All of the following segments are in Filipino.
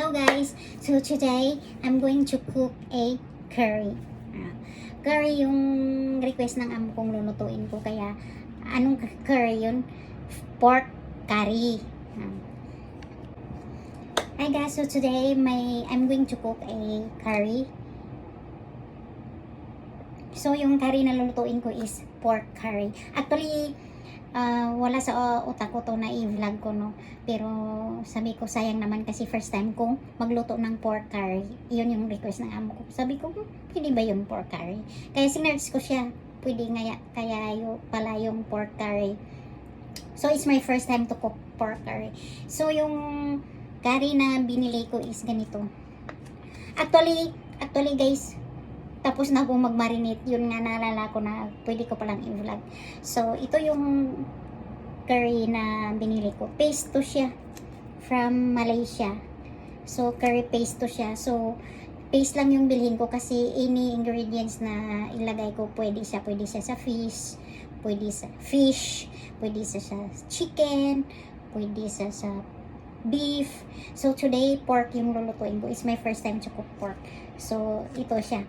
Hello guys! So today, I'm going to cook a curry. Curry yung request ng amo kong lulutuin ko. Kaya, anong curry yun? Pork curry. Hi guys! So today, I'm going to cook a curry. So yung curry na lulutuin ko is pork curry. Actually, wala sa utak ko to na i-vlog ko, no. Pero sabi ko sayang naman kasi first time kong magluto ng pork curry. Yun yung request ng amo ko. Sabi ko, pwede ba yun pork curry? Kaya sinerch ko siya. Pwede nga kaya pala yung pork curry. So it's my first time to cook pork curry. So yung curry na binili ko is ganito. Actually guys, tapos na akong mag-marinate. Yun nga, naalala ko na pwede ko palang i-vlog. So, ito yung curry na binili ko. Paste to siya from Malaysia. So, curry paste to siya. So, paste lang yung bilhin ko kasi any ingredients na ilagay ko, pwede siya sa fish, pwede sa chicken, pwede sa beef. So, today, pork yung lulutuin ko. It's my first time to cook pork. So, ito siya.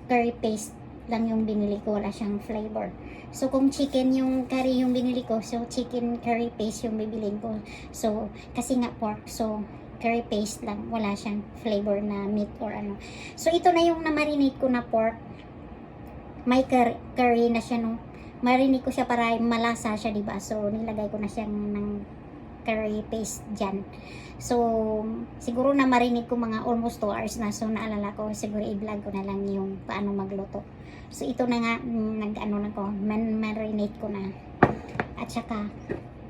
Curry paste lang yung binili ko, wala siyang flavor. So kung chicken yung curry yung binili ko, so chicken curry paste yung bibilin ko. So kasi nga pork, so curry paste lang, wala siyang flavor na meat or ano. So ito na yung na-marinate ko na pork. May curry na siya, no. Marinate ko siya para malasa siya, diba? So nilagay ko na siyang ng curry paste dyan. So, siguro na marinate ko mga almost 2 hours na. So, naalala ko, siguro i-vlog ko na lang yung paano magluto. So, ito na nga, marinate ko na. At saka,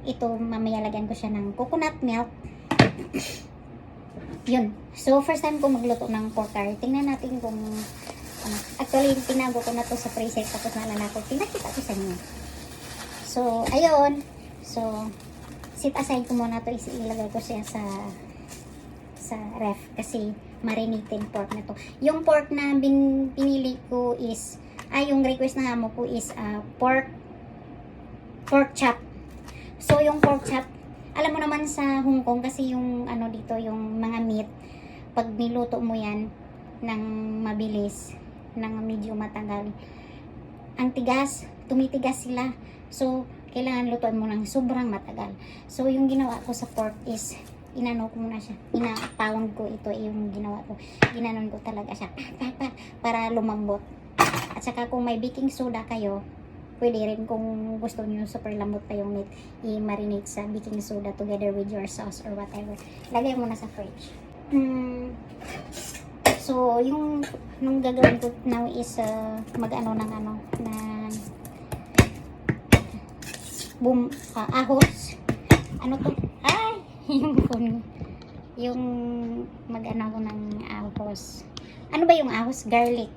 ito, mamaya lagyan ko siya ng coconut milk. Yun. So, first time ko magluto ng pork curry. Tingnan natin kung, actually, tinago ko na to sa freezer. Tapos naalala ko, pinakita ko sa inyo. So, ayun. So, sit aside ko muna to, ilagay ko siya sa ref kasi marinated pork na to. Yung pork na pinili ko is, yung request na amo ko is pork chop. So yung pork chop, alam mo naman sa Hong Kong kasi yung ano dito, yung mga meat, pag niluto mo yan ng mabilis, ng medyo matagal, ang tigas, tumitigas sila. So kailangan lutuin mo ng sobrang matagal. So, yung ginawa ko sa pork is, inano ko muna siya. Ina-pound ko, ito yung ginawa ko. Ginanon ko talaga siya. Para lumambot. At saka kung may baking soda kayo, pwede rin kung gusto niyo super lambot pa yung meat, i-marinate sa baking soda together with your sauce or whatever. Lagay mo na sa fridge. So, nung gagawin ko now is, mag-ano ng ano, na ahos. Ano to? Yung mag-ano ko ng ahos. Ano ba yung ahos? Garlic.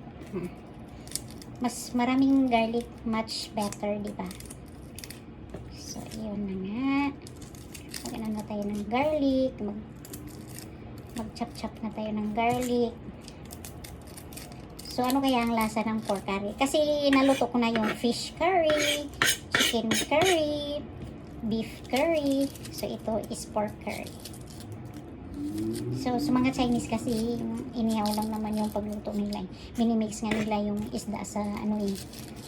Mas maraming garlic, much better, di ba? So, yun na nga. Mag-ano na tayo ng garlic. Mag-chop-chop na tayo ng garlic. So, ano kaya ang lasa ng pork curry? Kasi naluto ko na yung fish curry, chicken curry, beef curry. So, ito is pork curry. So, sa mga Chinese kasi, inihaw lang naman yung pagluto nila. Minimix nga nila yung isda sa,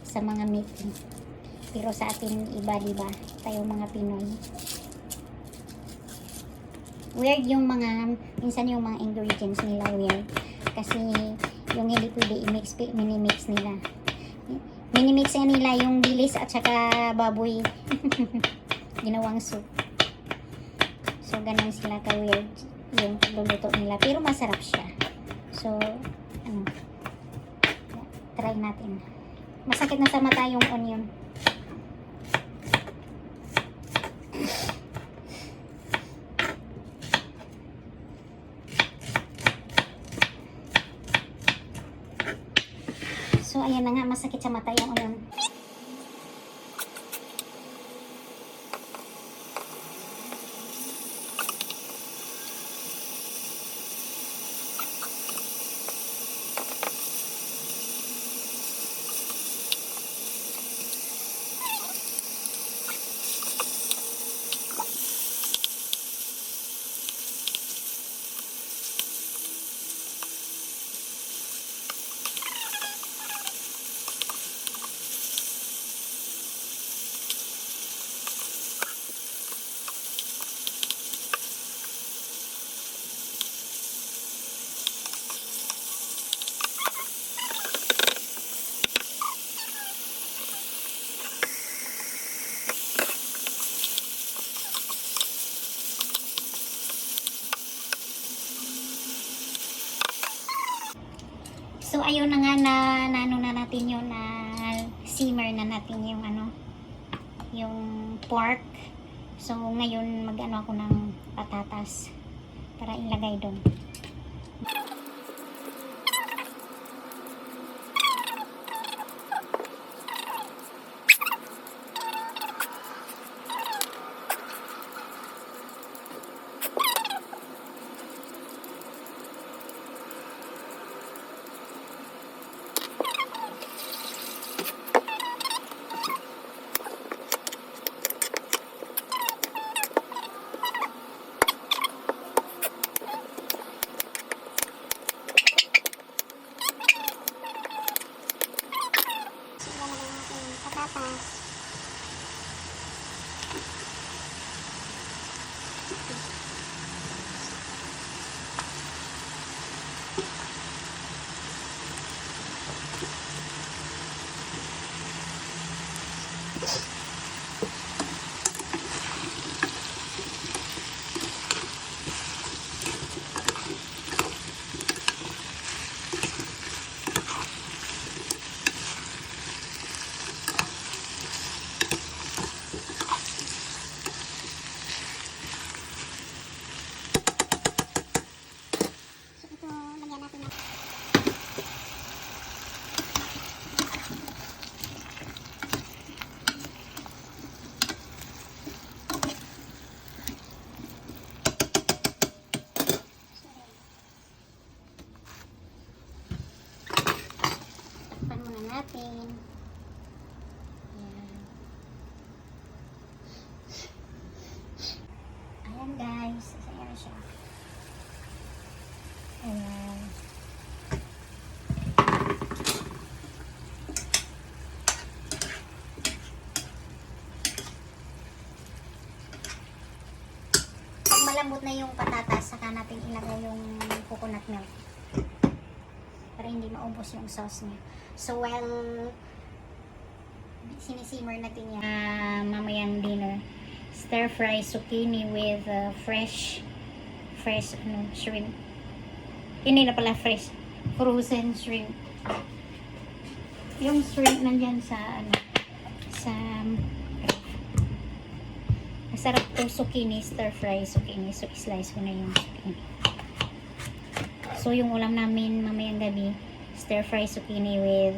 sa mga meat. Pero sa atin, iba, diba? Tayo mga Pinoy. Weird yung minsan yung mga ingredients nila weird. Kasi, yung hindi pwede i-mix, minimix nila. Minimix nga nila yung bilis at saka baboy. Ginawang soup. So, ganun sila ka-weird yung luluto nila. Pero masarap siya. So, try natin. Masakit na sa mata yung onion. So, ayan na nga, masakit sa mata yung onion. ayun na nga na ano na natin yun, na simmer na natin yung ano, yung pork. So, ngayon mag-ano ako ng patatas para ilagay doon. Natin. Ayan guys, ayan siya. Ayan. Pag malambot na yung patatas, saka natin ilagay yung coconut milk para hindi maubos yung sauce niya. So while sinisimmer natin yan, mamayang dinner, stir fry zucchini with fresh shrimp. Hindi na pala fresh, frozen shrimp. Yung shrimp nandyan sa masarap to zucchini, stir fry zucchini. So slice ko na yung zucchini. So yung ulam namin mamayang gabi, stir fry zucchini with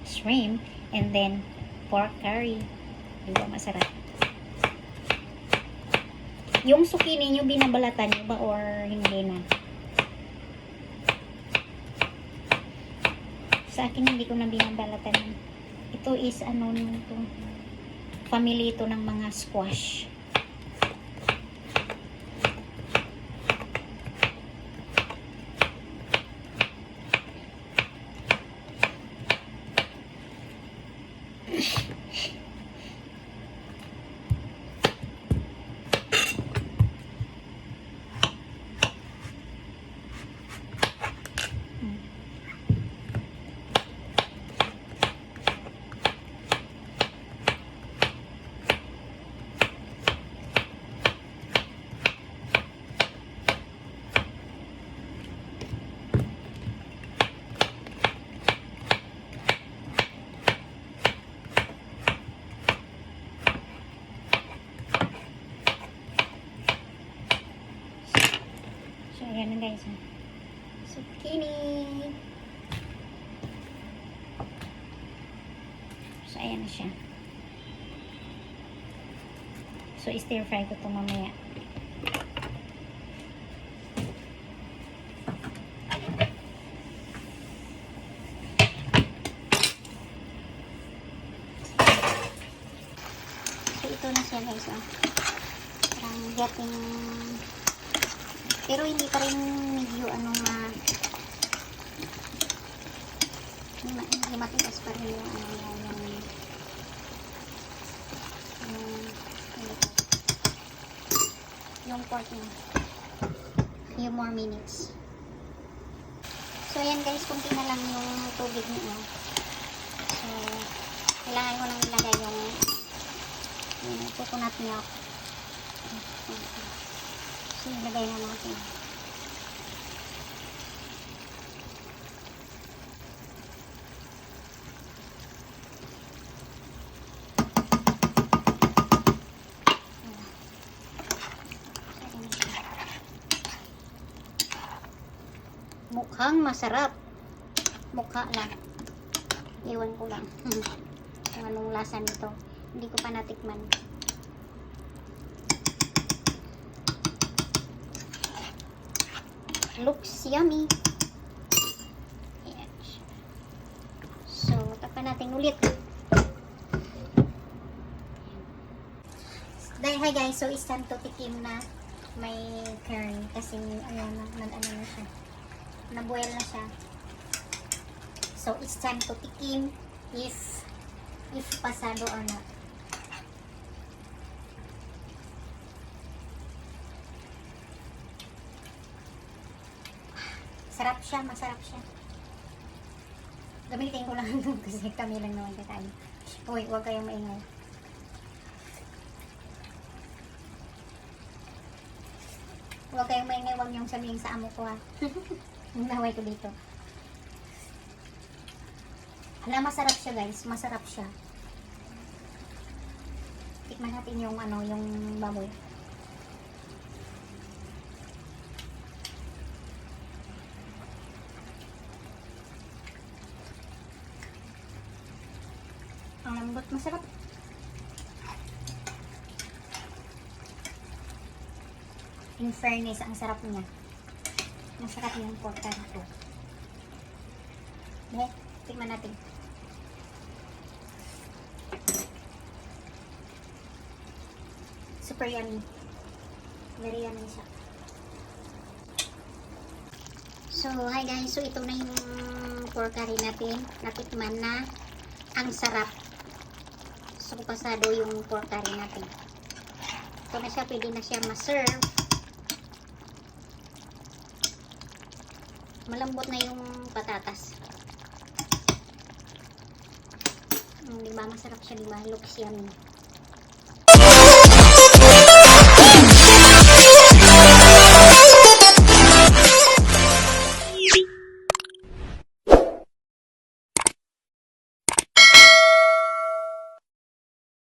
shrimp and then pork curry. Diba masarap? Yung zucchini nyo, binabalatan nyo ba or hindi na? Sa akin hindi ko na binabalatan. Ito is ano nito, family ito ng mga squash. Ayan na guys. Zucchini. So, ayan na siya. So, stir fry ko ito mamaya. So, ito na siya guys. Parang getting... Pero hindi pa rin medyo hindi matigas pa rin yung yung pork niya. Few more minutes. So ayan guys, kunti na lang yung tubig niya. So kailangan ko nang ilagay yung coconut milk. So, ilagay na natin. mukhang masarap. Mukha lang. Iwan ko lang. Kung anong lasa nito. Hindi ko pa natikman. Looks yummy. Ayan. So, tapan natin ulit. Dahil, hi guys, so it's time to tikim na may curry. Kasi, ayan, nag-ano na siya. Naboil na siya. So, it's time to tikim if pasado or not. Sarap siya, masarap siya. Gamitin ko lang kasi kami lang naman kakain. Uy, huwag kayong maingay. Huwag kayong maingay, huwag niyong sabihin sa amo ko ha. Naway ko dito. Hala, masarap siya guys, masarap siya. Tikman natin yung ano, yung baboy. Ang lambot, masarap. In fairness, ang sarap niya. Masarap yung pork ito. Tikman natin. Super yummy. Very yummy siya. So, hi guys. So, ito na yung pork curry natin. Natikman na. Ang sarap. So, pasado yung pork curry natin. Ito na siya. Pwede na siya ma-serve. Malambot na yung patatas. Diba? Masarap siya, diba? Looks yummy.